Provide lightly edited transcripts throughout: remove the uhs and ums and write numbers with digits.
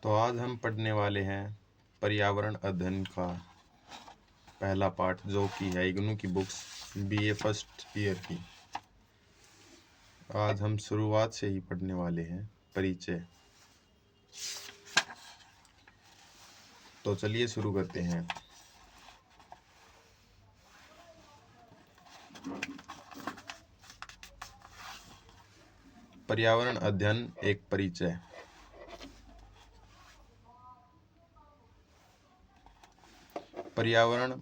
तो आज हम पढ़ने वाले हैं पर्यावरण अध्ययन का पहला पाठ, जो कि है इग्नू की बुक्स बीए फर्स्ट ईयर की। आज हम शुरुआत से ही पढ़ने वाले हैं परिचय। तो चलिए शुरू करते हैं। पर्यावरण अध्ययन एक परिचय। पर्यावरण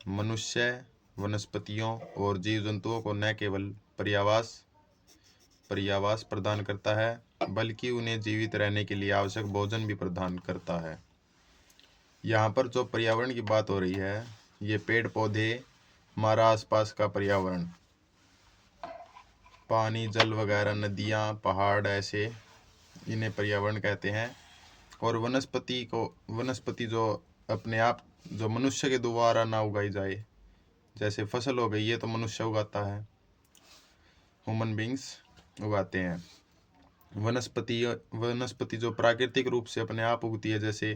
मनुष्य, वनस्पतियों और जीव जंतुओं को न केवल पर्यावास प्रदान करता है, बल्कि उन्हें जीवित रहने के लिए आवश्यक भोजन भी प्रदान करता है। यहाँ पर जो पर्यावरण की बात हो रही है, ये पेड़ पौधे, हमारा आसपास का पर्यावरण, पानी, जल वगैरह, नदियाँ, पहाड़, ऐसे इन्हें पर्यावरण कहते हैं। और वनस्पति जो अपने आप, जो मनुष्य के द्वारा ना उगाई जाए, जैसे फसल हो गई, ये तो मनुष्य उगाता है, ह्यूमन बींग्स उगाते हैं। वनस्पति जो प्राकृतिक रूप से अपने आप उगती है, जैसे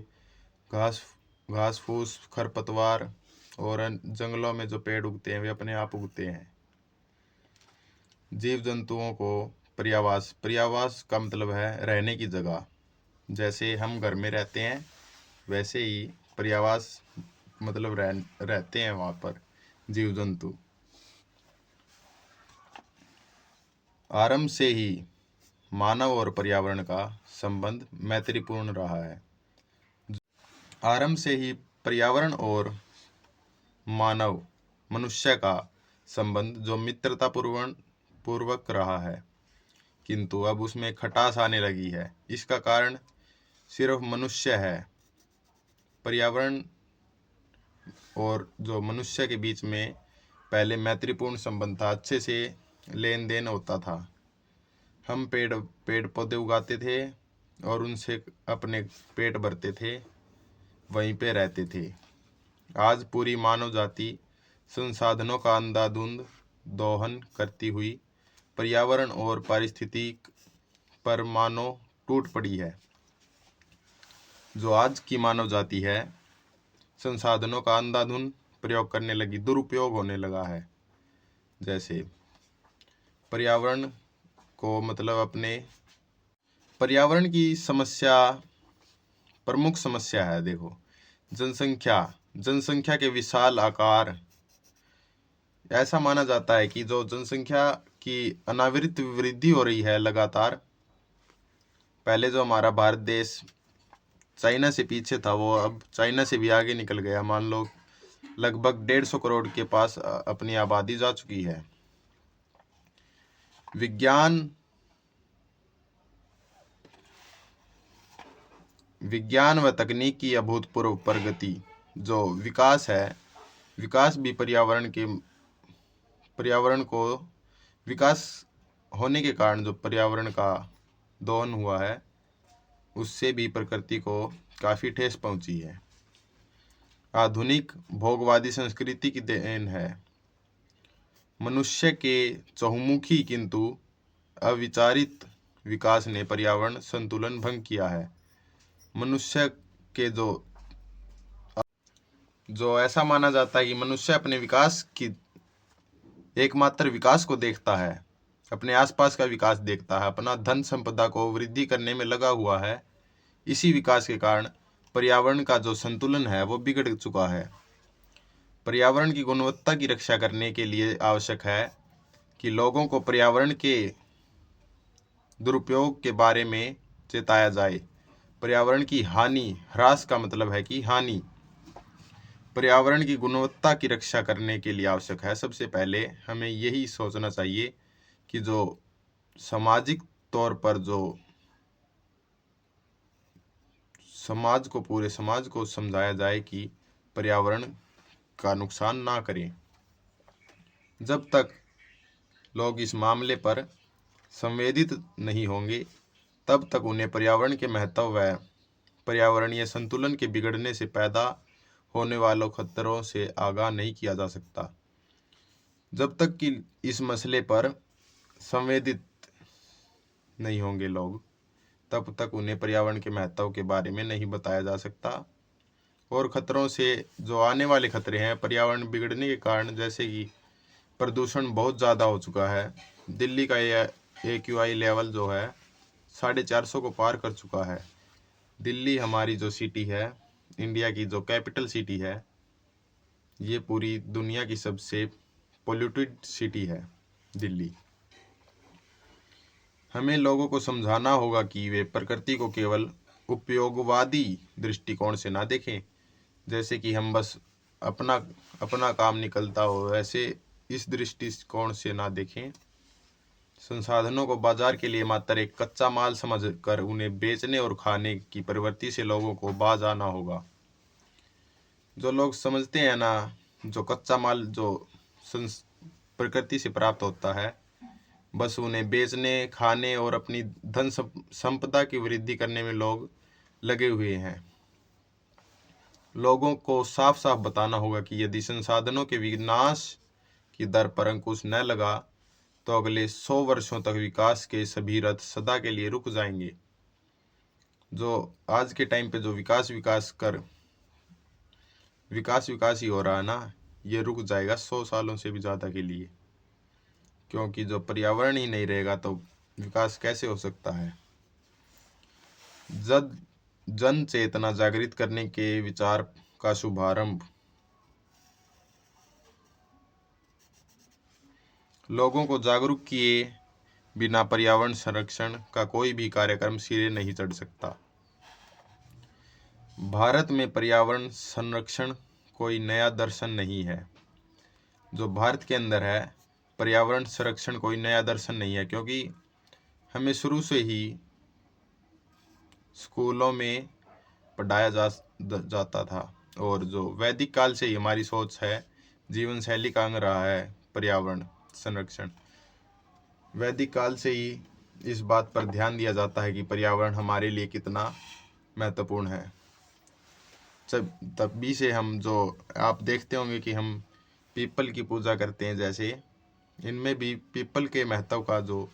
घास फूस, खरपतवार, और जंगलों में जो पेड़ उगते हैं वे अपने आप उगते हैं। जीव जंतुओं को पर्यावास का मतलब है रहने की जगह। जैसे हम घर में रहते हैं, वैसे ही पर्यावास मतलब रहते हैं वहाँ पर जीव जंतु। आरंभ से ही मानव और पर्यावरण का संबंध मैत्रीपूर्ण रहा है। आरंभ से ही पर्यावरण और मनुष्य का संबंध जो मित्रता पूर्वक रहा है, किंतु अब उसमें खटास आने लगी है। इसका कारण सिर्फ मनुष्य है। पर्यावरण और जो मनुष्य के बीच में पहले मैत्रीपूर्ण संबंध था, अच्छे से लेन देन होता था। हम पेड़ पौधे उगाते थे और उनसे अपने पेट भरते थे, वहीं पे रहते थे। आज पूरी मानव जाति संसाधनों का अंधाधुंध दोहन करती हुई पर्यावरण और पारिस्थितिक पर मानो टूट पड़ी है। जो आज की मानव जाति है, संसाधनों का अंधाधुंध प्रयोग करने लगी, दुरुपयोग होने लगा है। जैसे पर्यावरण को मतलब अपने पर्यावरण की समस्या, प्रमुख समस्या है, देखो, जनसंख्या के विशाल आकार। ऐसा माना जाता है कि जो जनसंख्या की अनावृत वृद्धि हो रही है लगातार, पहले जो हमारा भारत देश चाइना से पीछे था, वो अब चाइना से भी आगे निकल गया। मान लो लगभग 150 करोड़ के पास अपनी आबादी जा चुकी है। विज्ञान व तकनीक की अभूतपूर्व प्रगति, जो विकास भी पर्यावरण को विकास होने के कारण जो पर्यावरण का दोहन हुआ है, उससे भी प्रकृति को काफ़ी ठेस पहुंची है। आधुनिक भोगवादी संस्कृति की देन है। मनुष्य के चहुमुखी किंतु अविचारित विकास ने पर्यावरण संतुलन भंग किया है। मनुष्य के जो ऐसा माना जाता है कि मनुष्य अपने विकास की एकमात्र विकास को देखता है, अपने आसपास का विकास देखता है, अपना धन संपदा को वृद्धि करने में लगा हुआ है। इसी विकास के कारण पर्यावरण का जो संतुलन है वो बिगड़ चुका है। पर्यावरण की गुणवत्ता की रक्षा करने के लिए आवश्यक है कि लोगों को पर्यावरण के दुरुपयोग के बारे में चेताया जाए। पर्यावरण की हानि, ह्रास का मतलब है कि हानि। पर्यावरण की गुणवत्ता की रक्षा करने के लिए आवश्यक है, सबसे पहले हमें यही सोचना चाहिए कि जो सामाजिक तौर पर जो पूरे समाज को समझाया जाए कि पर्यावरण का नुकसान ना करें। जब तक लोग इस मामले पर संवेदित नहीं होंगे, तब तक उन्हें पर्यावरण के महत्व व पर्यावरणीय संतुलन के बिगड़ने से पैदा होने वालों खतरों से आगाह नहीं किया जा सकता। जब तक कि इस मसले पर संवेदित नहीं होंगे लोग, तब तक उन्हें पर्यावरण के महत्व के बारे में नहीं बताया जा सकता। और खतरों से जो आने वाले खतरे हैं पर्यावरण बिगड़ने के कारण, जैसे कि प्रदूषण बहुत ज़्यादा हो चुका है। दिल्ली का यह AQI लेवल जो है 450 को पार कर चुका है। दिल्ली हमारी जो सिटी है, इंडिया की जो कैपिटल सिटी है, ये पूरी दुनिया की सबसे पोल्यूटेड सिटी है दिल्ली। हमें लोगों को समझाना होगा कि वे प्रकृति को केवल उपयोगवादी दृष्टिकोण से ना देखें, जैसे कि हम बस अपना अपना काम निकलता हो, वैसे इस दृष्टिकोण से ना देखें। संसाधनों को बाजार के लिए मात्र एक कच्चा माल समझकर उन्हें बेचने और खाने की प्रवृत्ति से लोगों को बाज आना होगा। जो लोग समझते हैं ना, जो कच्चा माल जो प्रकृति से प्राप्त होता है, बस उन्हें बेचने, खाने और अपनी धन संपदा की वृद्धि करने में लोग लगे हुए हैं। लोगों को साफ साफ बताना होगा कि यदि संसाधनों के विनाश की दर पर अंकुश न लगा तो अगले 100 वर्षों तक विकास के सभी रथ सदा के लिए रुक जाएंगे। जो आज के टाइम पे जो विकास ही हो रहा है ना, ये रुक जाएगा 100 सालों से भी ज़्यादा के लिए, क्योंकि जो पर्यावरण ही नहीं रहेगा तो विकास कैसे हो सकता है। जन चेतना जागृत करने के विचार का शुभारंभ। लोगों को जागरूक किए बिना पर्यावरण संरक्षण का कोई भी कार्यक्रम सिरे नहीं चढ़ सकता। भारत में पर्यावरण संरक्षण कोई नया दर्शन नहीं है। जो भारत के अंदर है, पर्यावरण संरक्षण कोई नया दर्शन नहीं है, क्योंकि हमें शुरू से ही स्कूलों में पढ़ाया जाता था, और जो वैदिक काल से ही हमारी सोच है, जीवन शैली का अंग रहा है पर्यावरण संरक्षण। वैदिक काल से ही इस बात पर ध्यान दिया जाता है कि पर्यावरण हमारे लिए कितना महत्वपूर्ण है। तभी से हम, जो आप देखते होंगे कि हम पीपल की पूजा करते हैं, जैसे इनमें भी पीपल के महत्व का जो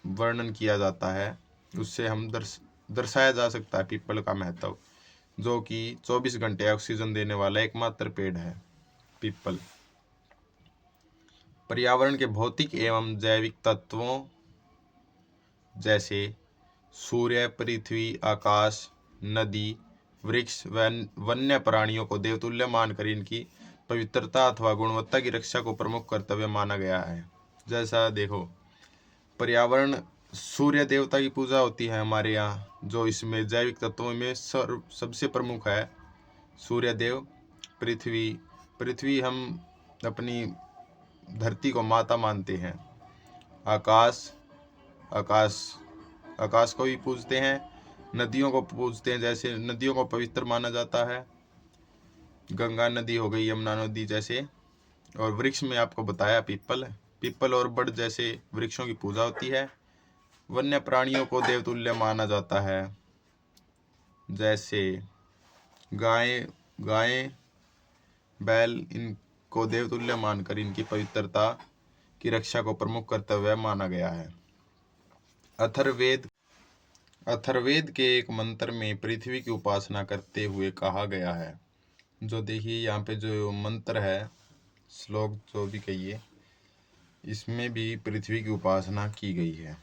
वर्णन किया जाता है, उससे हम दर्शाया जा सकता है पीपल का महत्व, जो कि 24 घंटे ऑक्सीजन देने वाला एकमात्र पेड़ है पीपल। पर्यावरण के भौतिक एवं जैविक तत्वों जैसे सूर्य, पृथ्वी, आकाश, नदी, वृक्ष व वन्य प्राणियों को देवतुल्य मानकर इनकी पवित्रता अथवा गुणवत्ता की रक्षा को प्रमुख कर्तव्य माना गया है। जैसा देखो, पर्यावरण, सूर्य देवता की पूजा होती है हमारे यहाँ, जो इसमें जैविक तत्वों में सबसे प्रमुख है सूर्य देव। पृथ्वी हम अपनी धरती को माता मानते हैं। आकाश को भी पूजते हैं, नदियों को पूजते हैं, जैसे नदियों को पवित्र माना जाता है, गंगा नदी हो गई, यमुना नदी जैसे। और वृक्ष में आपको बताया पीपल और बड़ जैसे वृक्षों की पूजा होती है। वन्य प्राणियों को देवतुल्य माना जाता है, जैसे गाय, बैल, इनको देवतुल्य मानकर इनकी पवित्रता की रक्षा को प्रमुख कर्तव्य माना गया है। अथर्ववेद के एक मंत्र में पृथ्वी की उपासना करते हुए कहा गया है। जो देखिए यहाँ पे जो मंत्र है, श्लोक जो भी कहिए, इसमें भी पृथ्वी की उपासना की गई है।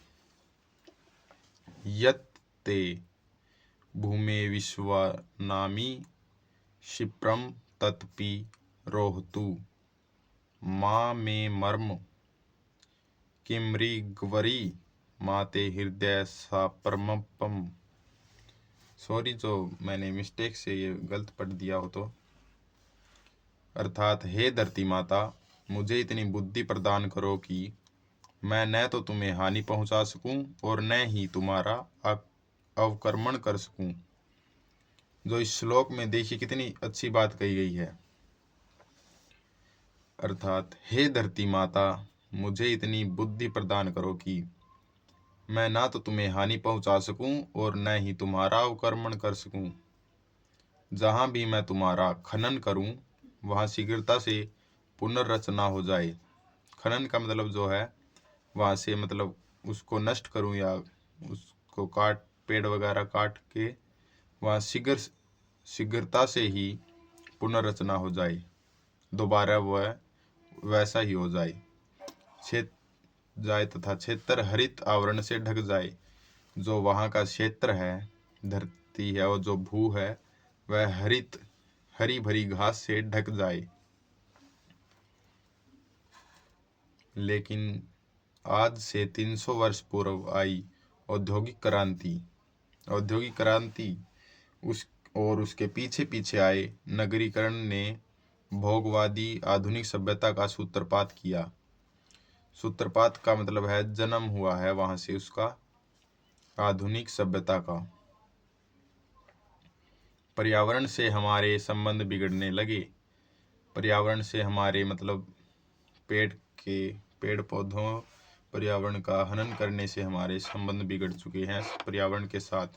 यत्ते भूमे विश्वनामी क्षिप्रम तत्पि रोहतु माँ में मर्म किमृगवरी माते हृदय सा परमपम। सॉरी, जो मैंने मिस्टेक से ये गलत पढ़ दिया हो तो। अर्थात, हे धरती माता, मुझे इतनी बुद्धि प्रदान करो कि मैं न तो तुम्हें हानि पहुंचा सकूं और न ही तुम्हारा अवकर्मण कर सकूं। जो इस श्लोक में देखिए कितनी अच्छी बात कही गई है। अर्थात, हे धरती माता, मुझे इतनी बुद्धि प्रदान करो कि मैं ना तो तुम्हें हानि पहुंचा सकूं और न ही तुम्हारा अवकर्मण कर सकूं। जहां भी मैं तुम्हारा खनन करूं, वहां शीघ्रता से पुनर्रचना हो जाए। खनन का मतलब जो है, वहां से मतलब उसको नष्ट करूं या उसको काट पेड़ वगैरह काट के वहाँ शीघ्रता से ही पुनर्रचना हो जाए, दोबारा वह वैसा ही हो जाए तथा क्षेत्र हरित आवरण से ढक जाए। जो वहाँ का क्षेत्र है, धरती है और जो भू है, वह हरी भरी घास से ढक जाए। लेकिन आज से 300 वर्ष पूर्व आई औद्योगिक क्रांति और उसके पीछे पीछे आए नगरीकरण ने भोगवादी आधुनिक सभ्यता का सूत्रपात किया। सूत्रपात का मतलब है जन्म हुआ है वहां से उसका आधुनिक सभ्यता का। पर्यावरण से हमारे संबंध बिगड़ने लगे। पर्यावरण से हमारे मतलब पेड़ पौधों पर्यावरण का हनन करने से हमारे संबंध बिगड़ चुके हैं पर्यावरण के साथ।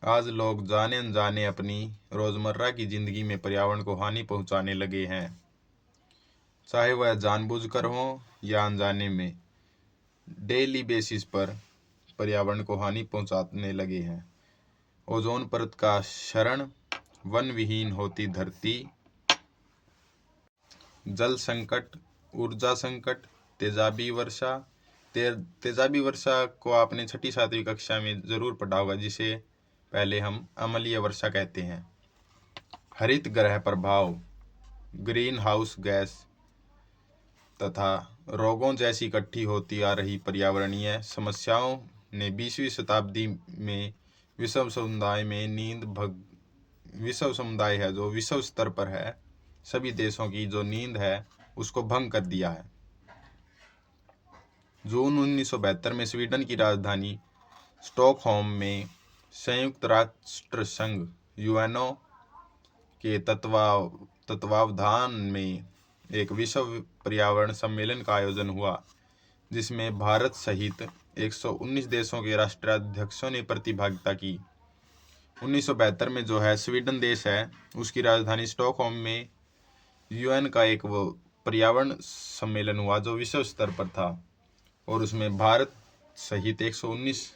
आज लोग जाने अनजाने अपनी रोजमर्रा की जिंदगी में पर्यावरण को हानि पहुंचाने लगे हैं, चाहे वह जानबूझकर हो या अनजाने में। डेली बेसिस पर पर्यावरण को हानि पहुंचाने लगे हैं। ओजोन परत का क्षरण, वन विहीन होती धरती, जल संकट, ऊर्जा संकट, तेजाबी वर्षा को आपने 6ठी-7वीं कक्षा में जरूर पढ़ा होगा, जिसे पहले हम अम्लीय वर्षा कहते हैं। हरित ग्रह प्रभाव, ग्रीन हाउस गैस तथा रोगों जैसी इकट्ठी होती आ रही पर्यावरणीय समस्याओं ने 20वीं शताब्दी में विश्व समुदाय है जो विश्व स्तर पर है, सभी देशों की जो नींद है उसको भंग कर दिया है। जून 1972 में स्वीडन की राजधानी स्टॉकहोम में संयुक्त राष्ट्र संघ यूएनओ के तत्वावधान में एक विश्व पर्यावरण सम्मेलन का आयोजन हुआ, जिसमें भारत सहित 119 देशों के राष्ट्राध्यक्षों ने प्रतिभागिता की। 1972 में जो है स्वीडन देश है, उसकी राजधानी स्टॉकहोम में यूएन का एक वो पर्यावरण सम्मेलन हुआ जो विश्व स्तर पर था, और उसमें भारत सहित 119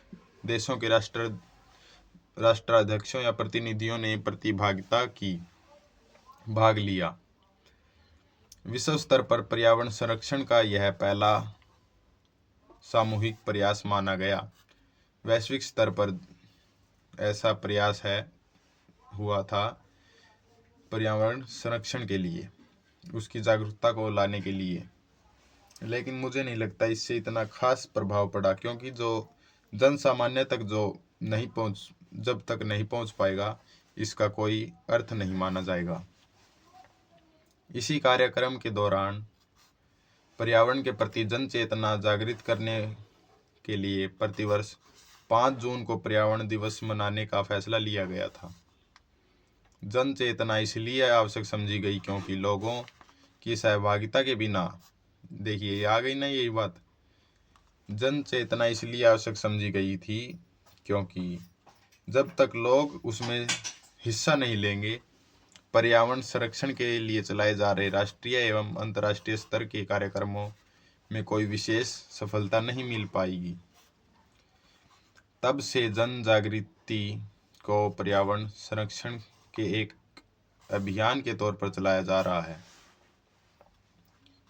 देशों के राष्ट्राध्यक्षों या प्रतिनिधियों ने भाग लिया। विश्व स्तर पर पर्यावरण संरक्षण का यह पहला सामूहिक प्रयास माना गया। वैश्विक स्तर पर ऐसा प्रयास हुआ था पर्यावरण संरक्षण के लिए, उसकी जागरूकता को लाने के लिए। लेकिन मुझे नहीं लगता इससे इतना खास प्रभाव पड़ा, क्योंकि जो जन सामान्य तक जब तक नहीं पहुंच पाएगा, इसका कोई अर्थ नहीं माना जाएगा। इसी कार्यक्रम के दौरान पर्यावरण के प्रति जन चेतना जागृत करने के लिए प्रतिवर्ष 5 जून को पर्यावरण दिवस मनाने का फैसला लिया गया था। जन चेतना इसलिए आवश्यक समझी गई क्योंकि लोगों की सहभागिता के बिना, देखिए आ गई ना यही बात, जन चेतना इसलिए आवश्यक समझी गई थी क्योंकि जब तक लोग उसमें हिस्सा नहीं लेंगे, पर्यावरण संरक्षण के लिए चलाए जा रहे राष्ट्रीय एवं अंतर्राष्ट्रीय स्तर के कार्यक्रमों में कोई विशेष सफलता नहीं मिल पाएगी। तब से जन जागृति को पर्यावरण संरक्षण के एक अभियान के तौर पर चलाया जा रहा है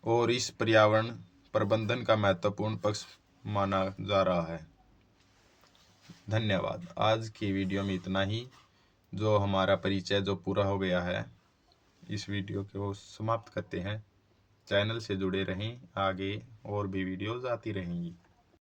और इस पर्यावरण प्रबंधन का महत्वपूर्ण पक्ष माना जा रहा है। धन्यवाद। आज की वीडियो में इतना ही। जो हमारा परिचय जो पूरा हो गया है, इस वीडियो को समाप्त करते हैं। चैनल से जुड़े रहें, आगे और भी वीडियोज आती रहेंगी।